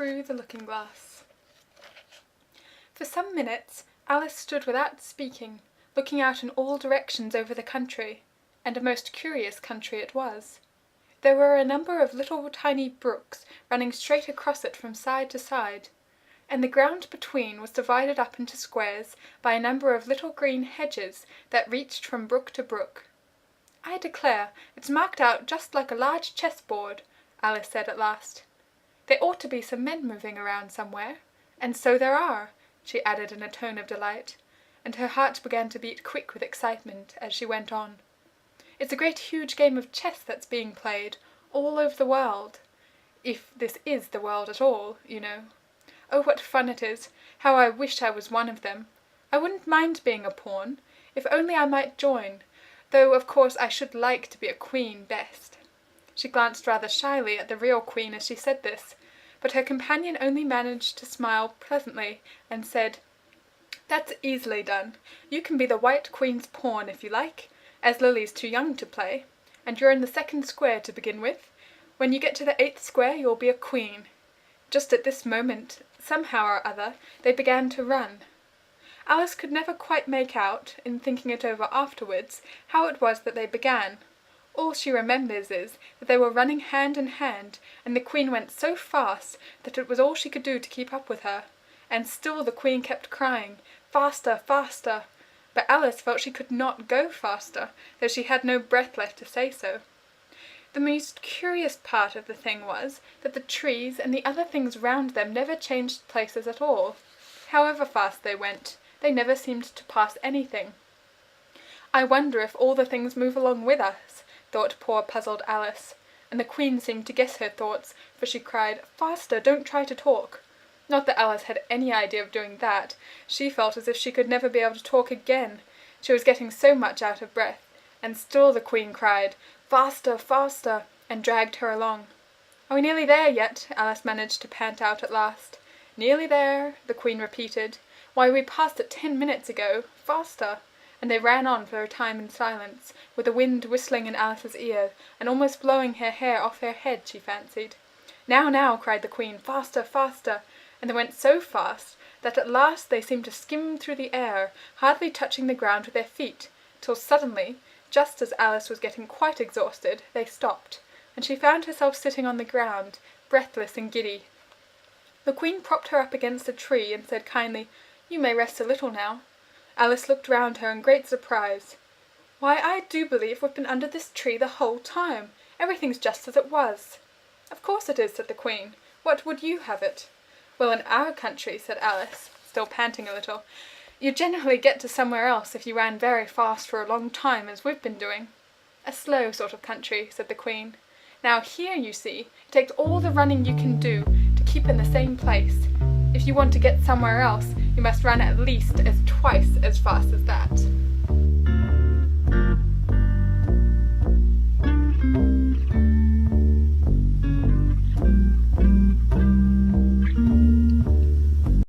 Through the Looking-Glass. For some minutes Alice stood without speaking, looking out in all directions over the country, and a most curious country it was. There were a number of little tiny brooks running straight across it from side to side, and the ground between was divided up into squares by a number of little green hedges that reached from brook to brook. "I declare, it's marked out just like a large chessboard," Alice said at last. "There ought to be some men moving around somewhere, and so there are," she added in a tone of delight, and her heart began to beat quick with excitement as she went on. "It's a great huge game of chess that's being played, all over the world, if this is the world at all, you know. Oh, what fun it is! How I wish I was one of them! I wouldn't mind being a pawn, if only I might join, though of course I should like to be a queen best." She glanced rather shyly at the real queen as she said this, but her companion only managed to smile pleasantly and said, "That's easily done. You can be the White Queen's pawn if you like, as Lily's too young to play, and you're in the second square to begin with. When you get to the 8th square you'll be a queen." Just at this moment, somehow or other, they began to run. Alice could never quite make out, in thinking it over afterwards, how it was that they began. All she remembers is that they were running hand in hand, and the queen went so fast that it was all she could do to keep up with her, and still the queen kept crying, "Faster, faster!" But Alice felt she could not go faster, though she had no breath left to say so. The most curious part of the thing was that the trees and the other things round them never changed places at all. However fast they went, they never seemed to pass anything. "I wonder if all the things move along with us," thought poor puzzled Alice, and the queen seemed to guess her thoughts, for she cried, "Faster, don't try to talk." Not that Alice had any idea of doing that. She felt as if she could never be able to talk again. She was getting so much out of breath, and still the queen cried, "Faster, faster," and dragged her along. "Are we nearly there yet?" Alice managed to pant out at last. "Nearly there," the queen repeated. "Why, we passed it 10 minutes ago. Faster!" And they ran on for a time in silence, with the wind whistling in Alice's ear, and almost blowing her hair off her head, she fancied. "Now, now," cried the queen, "faster, faster!" And they went so fast that at last they seemed to skim through the air, hardly touching the ground with their feet, till suddenly, just as Alice was getting quite exhausted, they stopped, and she found herself sitting on the ground, breathless and giddy. The queen propped her up against a tree and said kindly, "You may rest a little now." Alice looked round her in great surprise. "Why, I do believe we've been under this tree the whole time. Everything's just as it was." "Of course it is," said the queen. "What would you have it?" "Well, in our country," said Alice, still panting a little, "you generally get to somewhere else if you ran very fast for a long time, as we've been doing." "A slow sort of country," said the queen. "Now here, you see, it takes all the running you can do to keep in the same place. If you want to get somewhere else, you must run at least twice as fast as that."